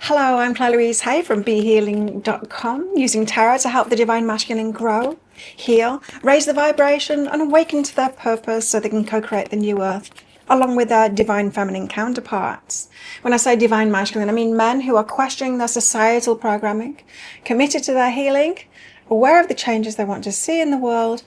Hello, I'm Claire Louise Hay from BeHealing.com, using tarot to help the Divine Masculine grow, heal, raise the vibration, and awaken to their purpose so they can co-create the new earth, along with their Divine Feminine counterparts. When I say Divine Masculine, I mean men who are questioning their societal programming, committed to their healing, aware of the changes they want to see in the world,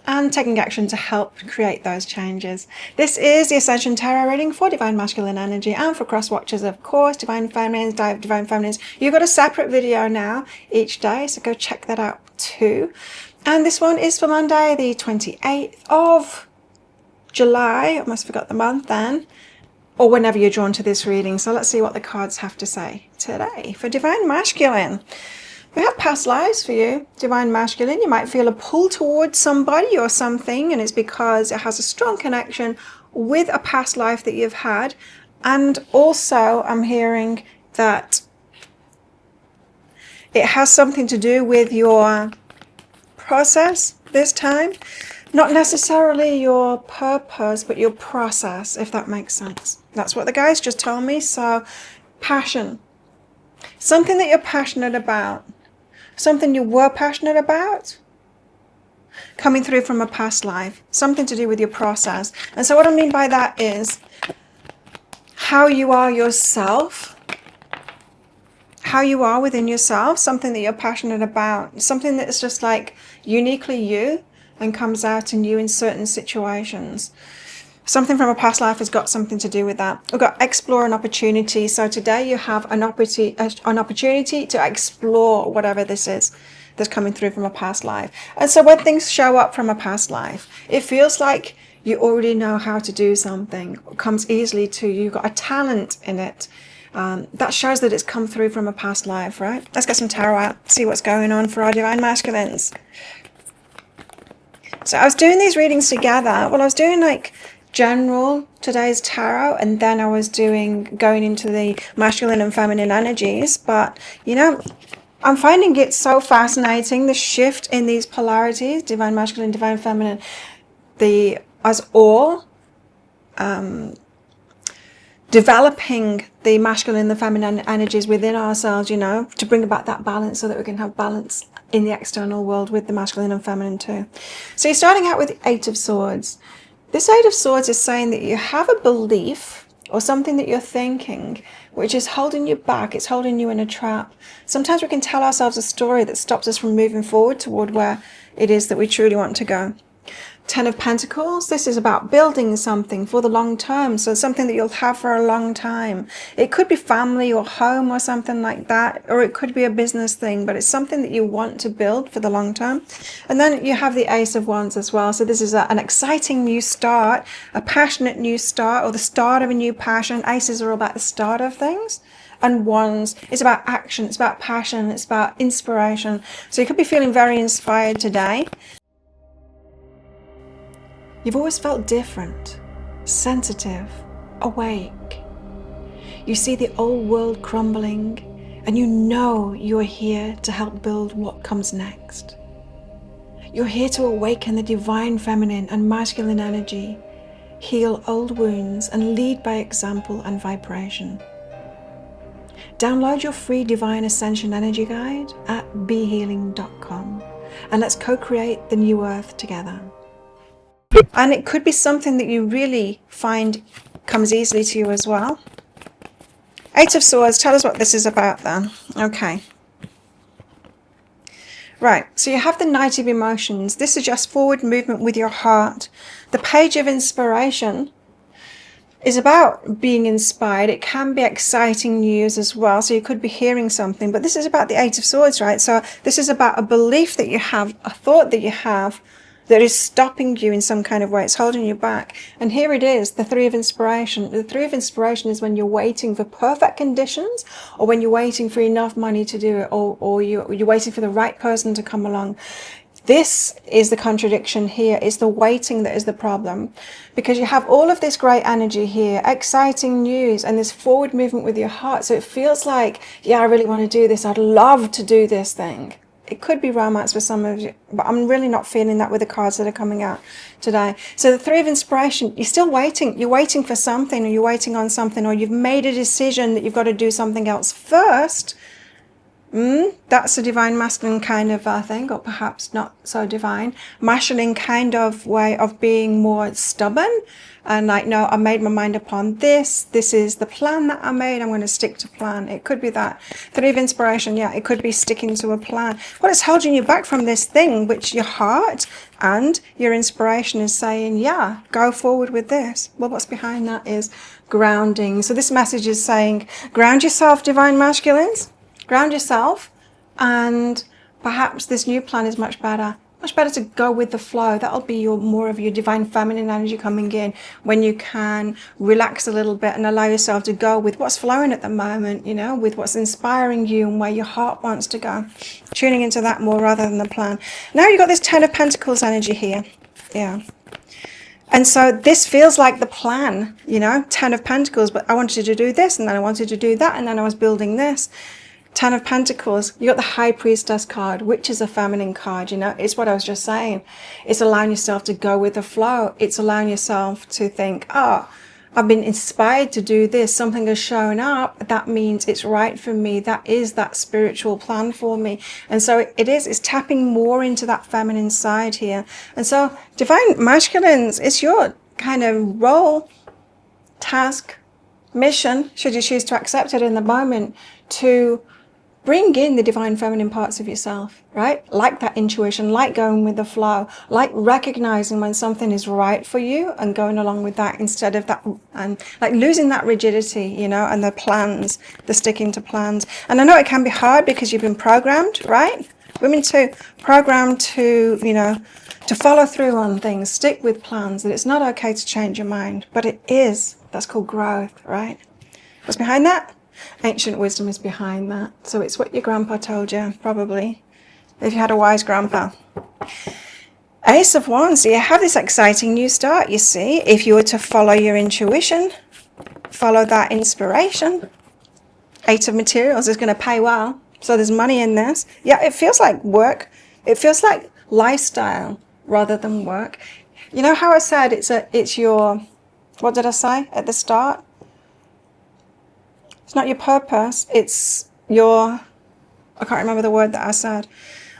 and taking action to help create those changes. This is the Ascension Tarot reading for Divine Masculine energy and for cross watchers, of course, Divine Feminines, Divine Feminines. You've got a separate video now each day, so go check that out too. And this one is for Monday, the 28th of July. I almost forgot the month then, or whenever you're drawn to this reading. So let's see what the cards have to say today for Divine Masculine. We have past lives for you, Divine Masculine. You might feel a pull towards somebody or something, and it's because it has a strong connection with a past life that you've had. And also I'm hearing that it has something to do with your process this time. Not necessarily your purpose, but your process, if that makes sense. That's what the guys just told me. So, passion. Something that you're passionate about. Something you were passionate about, coming through from a past life, something to do with your process. And so what I mean by that is how you are yourself, how you are within yourself, something that you're passionate about, something that's just like uniquely you and comes out in you in certain situations. Something from a past life has got something to do with that. We've got explore an opportunity. So today you have an opportunity to explore whatever this is that's coming through from a past life. And so when things show up from a past life, it feels like you already know how to do something. It comes easily to you. You've got a talent in it. That shows that it's come through from a past life, right? Let's get some tarot out, see what's going on for our Divine Masculines. So I was doing these readings together. Well, I was doing like general today's tarot, and then I was going into the masculine and feminine energies. But you know, I'm finding it so fascinating, the shift in these polarities, divine masculine, divine feminine, us all developing the masculine and the feminine energies within ourselves, you know, to bring about that balance so that we can have balance in the external world with the masculine and feminine too. So you're starting out with the Eight of Swords. This Eight of Swords is saying that you have a belief or something that you're thinking which is holding you back. It's holding you in a trap. Sometimes we can tell ourselves a story that stops us from moving forward toward where it is that we truly want to go. Ten of Pentacles, this is about building something for the long term, so something that you'll have for a long time. It could be family or home or something like that, or it could be a business thing, but it's something that you want to build for the long term. And then you have the Ace of Wands as well, so this is an exciting new start, a passionate new start, or the start of a new passion. Aces are all about the start of things. And Wands, it's about action, it's about passion, it's about inspiration. So you could be feeling very inspired today. You've always felt different, sensitive, awake. You see the old world crumbling, and you know you're here to help build what comes next. You're here to awaken the divine feminine and masculine energy, heal old wounds, and lead by example and vibration. Download your free Divine Ascension Energy Guide at BeHealing.com, and let's co-create the new earth together. And it could be something that you really find comes easily to you as well. Eight of Swords, tell us what this is about then. Okay. Right, so you have the Knight of Emotions. This is just forward movement with your heart. The Page of Inspiration is about being inspired. It can be exciting news as well, so you could be hearing something. But this is about the Eight of Swords, right? So this is about a belief that you have, a thought that you have, that is stopping you in some kind of way. It's holding you back. And here it is, the Three of Inspiration. The Three of Inspiration is when you're waiting for perfect conditions, or when you're waiting for enough money to do it, or you're waiting for the right person to come along. This is the contradiction here. It's the waiting that is the problem, because you have all of this great energy here, exciting news, and this forward movement with your heart. So it feels like, yeah, I really want to do this. I'd love to do this thing. It could be romance for some of you, but I'm really not feeling that with the cards that are coming out today. So the Three of Inspiration, you're still waiting. You're waiting for something, or you're waiting on something, or you've made a decision that you've got to do something else first. That's a divine masculine kind of thing, or perhaps not so divine. Masculine kind of way of being more stubborn and like, no, I made my mind upon this. This is the plan that I made. I'm going to stick to plan. It could be that. Three of Inspiration, yeah, it could be sticking to a plan. What is holding you back from this thing, which your heart and your inspiration is saying, yeah, go forward with this. Well, what's behind that is grounding. So this message is saying, ground yourself, divine masculines. Ground yourself, and perhaps this new plan is much better to go with the flow. That'll be more of your divine feminine energy coming in, when you can relax a little bit and allow yourself to go with what's flowing at the moment, you know, with what's inspiring you and where your heart wants to go. Tuning into that more rather than the plan. Now you've got this Ten of Pentacles energy here. Yeah. And so this feels like the plan, you know, Ten of Pentacles, but I wanted to do this, and then I wanted to do that, and then I was building this. Ten of Pentacles, you got the High Priestess card, which is a feminine card, you know. It's what I was just saying. It's allowing yourself to go with the flow. It's allowing yourself to think, oh, I've been inspired to do this. Something has shown up. That means it's right for me. That is that spiritual plan for me. And so it's tapping more into that feminine side here. And so divine masculines, it's your kind of role, task, mission, should you choose to accept it in the moment, to bring in the divine feminine parts of yourself, right? Like that intuition, like going with the flow, like recognizing when something is right for you and going along with that instead of that, and like losing that rigidity, you know, and the plans, the sticking to plans. And I know it can be hard because you've been programmed, right? Women too, programmed to, you know, to follow through on things, stick with plans, that it's not okay to change your mind, but it is. That's called growth, right? What's behind that? Ancient wisdom is behind that. So it's what your grandpa told you, probably, if you had a wise grandpa. Ace of Wands. So you have this exciting new start, you see. If you were to follow your intuition, follow that inspiration. Eight of Materials is going to pay well. So there's money in this. Yeah, it feels like work. It feels like lifestyle rather than work. You know how I said it's your, what did I say at the start? It's not your purpose, it's your, I can't remember the word that I said.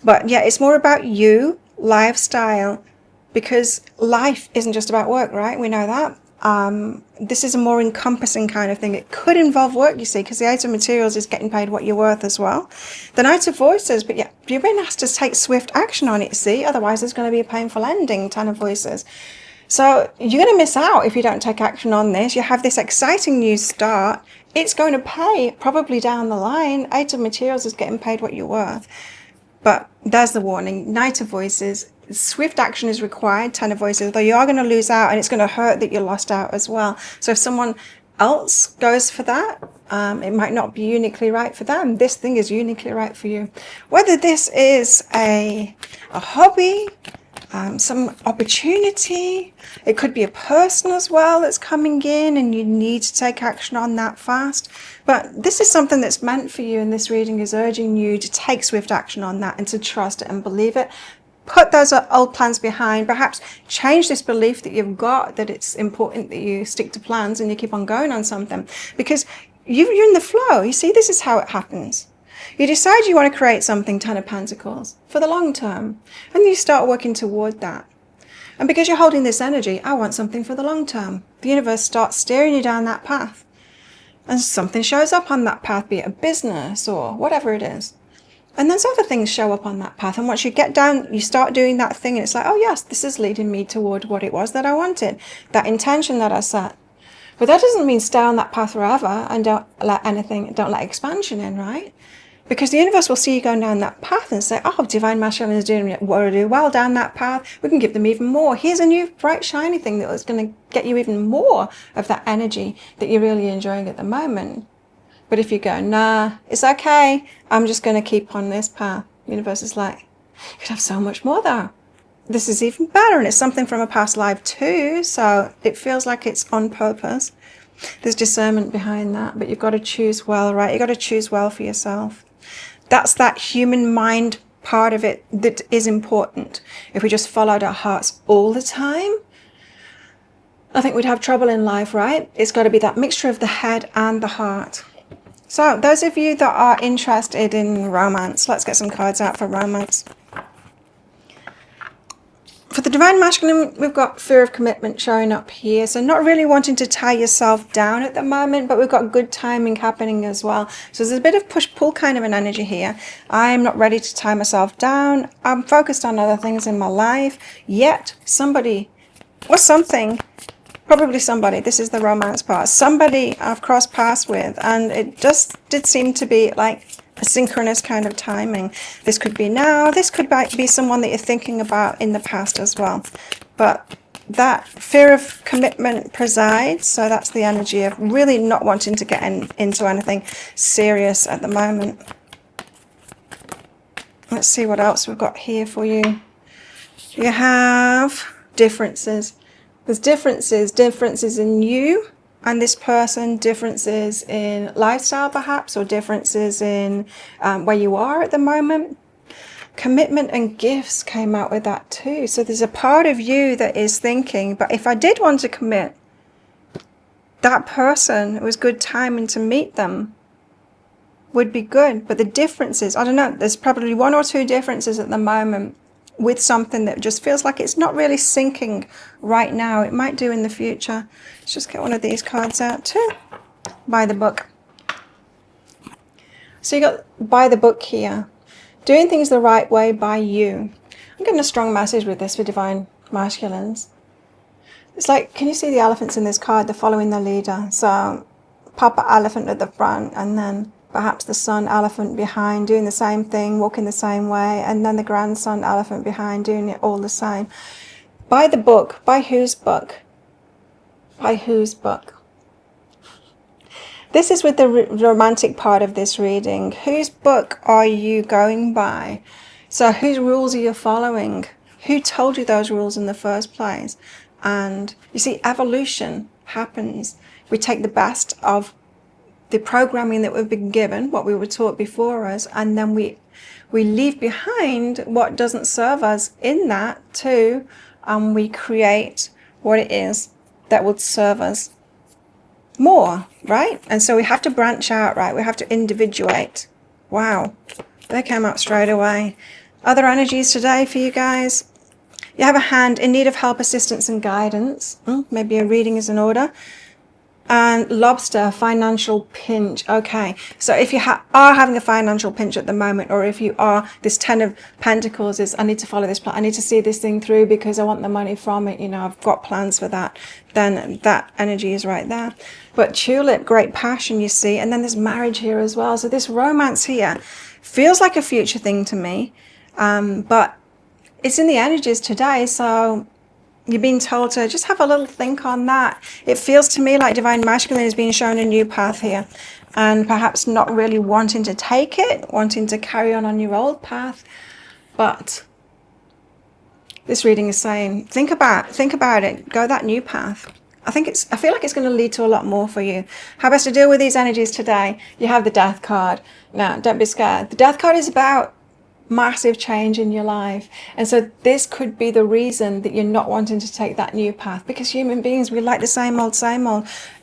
But yeah, it's more about you, lifestyle, because life isn't just about work, right? We know that. This is a more encompassing kind of thing. It could involve work, you see, because the Eight of Materials is getting paid what you're worth as well. The Knight of Voices, but yeah, you've been asked to take swift action on it, see? Otherwise there's going to be a painful ending, Ten of Voices. So you're going to miss out if you don't take action on this. You have this exciting new start. It's going to pay probably down the line. Eight of Materials is getting paid what you're worth. But there's the warning. Knight of Voices, swift action is required. Ten of Voices, though you are going to lose out, and it's going to hurt that you lost out as well. So if someone else goes for that, it might not be uniquely right for them. This thing is uniquely right for you. Whether this is a hobby, some opportunity, it could be a person as well that's coming in and you need to take action on that fast. But this is something that's meant for you, and this reading is urging you to take swift action on that and to trust it and believe it. Put those old plans behind, perhaps change this belief that you've got that it's important that you stick to plans and you keep on going on something, because you're in the flow. You see, this is how it happens. You decide you want to create something, Ten of Pentacles, for the long term, and you start working toward that. And because you're holding this energy, I want something for the long term, the universe starts steering you down that path. And something shows up on that path, be it a business or whatever it is. And then other things show up on that path. And once you get down, you start doing that thing, and it's like, oh yes, this is leading me toward what it was that I wanted, that intention that I set. But that doesn't mean stay on that path forever and don't let expansion in, right? Because the universe will see you going down that path and say, oh, divine masculine is doing really well down that path. We can give them even more. Here's a new bright, shiny thing that is going to get you even more of that energy that you're really enjoying at the moment. But if you go, nah, it's okay, I'm just going to keep on this path, the universe is like, you could have so much more though. This is even better, and it's something from a past life too, so it feels like it's on purpose. There's discernment behind that, but you've got to choose well, right? You've got to choose well for yourself. That's that human mind part of it that is important. If we just followed our hearts all the time, I think we'd have trouble in life, right? It's got to be that mixture of the head and the heart. So those of you that are interested in romance, let's get some cards out for romance. For the Divine Masculine, we've got fear of commitment showing up here. So not really wanting to tie yourself down at the moment, but we've got good timing happening as well. So there's a bit of push-pull kind of an energy here. I'm not ready to tie myself down. I'm focused on other things in my life. Yet somebody or something, probably somebody, this is the romance part, somebody I've crossed paths with, and it just did seem to be like a synchronous kind of timing. This could be now, this could be someone that you're thinking about in the past as well. But that fear of commitment presides, so that's the energy of really not wanting to get into anything serious at the moment. Let's see what else we've got here for you. You have differences. There's differences in you and this person, differences in lifestyle perhaps, or differences in where you are at the moment. Commitment and gifts came out with that too. So there's a part of you that is thinking, but if I did want to commit, that person, it was good timing to meet them, would be good. But the differences, I don't know, there's probably 1 or 2 differences at the moment with something that just feels like it's not really syncing right now. It might do in the future. Let's just get one of these cards out too. By the book. So you got by the book here. Doing things the right way by you. I'm getting a strong message with this for Divine Masculines. It's like, can you see the elephants in this card? They're following the leader. So Papa Elephant at the front, and then perhaps the son elephant behind doing the same thing, walking the same way, and then the grandson elephant behind doing it all the same. By the book. By whose book? By whose book? This is with the romantic part of this reading. Whose book are you going by? So whose rules are you following? Who told you those rules in the first place? And you see, evolution happens. We take the best of the programming that we've been given, what we were taught before us, and then we leave behind what doesn't serve us in that too, and we create what it is that would serve us more, right? And so we have to branch out, right? We have to individuate. Wow, they came out straight away. Other energies today for you guys. You have a hand in need of help, assistance, and guidance. Maybe a reading is in order. And lobster, financial pinch. Okay, so if you are having a financial pinch at the moment, or if you are, this 10 of Pentacles is, I need to follow this plan, I need to see this thing through because I want the money from it, you know, I've got plans for that, then that energy is right there. But tulip, great passion, you see, and then there's marriage here as well. So this romance here feels like a future thing to me, but it's in the energies today, so you're being told to just have a little think on that. It feels to me like Divine Masculine is being shown a new path here, and perhaps not really wanting to take it, wanting to carry on your old path. But this reading is saying, think about it, go that new path. I feel like it's going to lead to a lot more for you. How best to deal with these energies today? You have the Death card. Now, don't be scared. The Death card is about massive change in your life, and so this could be the reason that you're not wanting to take that new path, because human beings, we like the same old.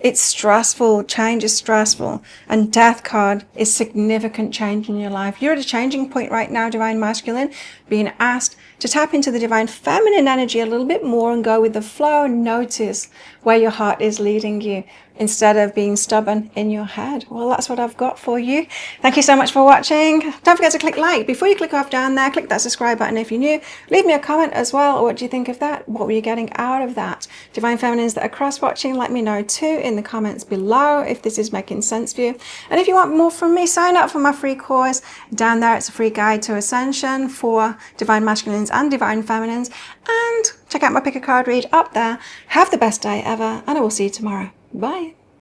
It's stressful. Change is stressful, and Death card is significant change in your life. You're at a changing point right now, Divine Masculine, being asked to tap into the Divine Feminine energy a little bit more and go with the flow and notice where your heart is leading you, instead of being stubborn in your head. Well, that's what I've got for you. Thank you so much for watching. Don't forget to click like. Before you click off down there, click that subscribe button if you're new. Leave me a comment as well. What do you think of that? What were you getting out of that? Divine Feminines that are cross-watching, let me know too in the comments below if this is making sense for you. And if you want more from me, sign up for my free course. Down there, it's a free guide to Ascension for Divine Masculines and Divine Feminines. And check out my pick a card read up there. Have the best day ever, and I will see you tomorrow. Bye.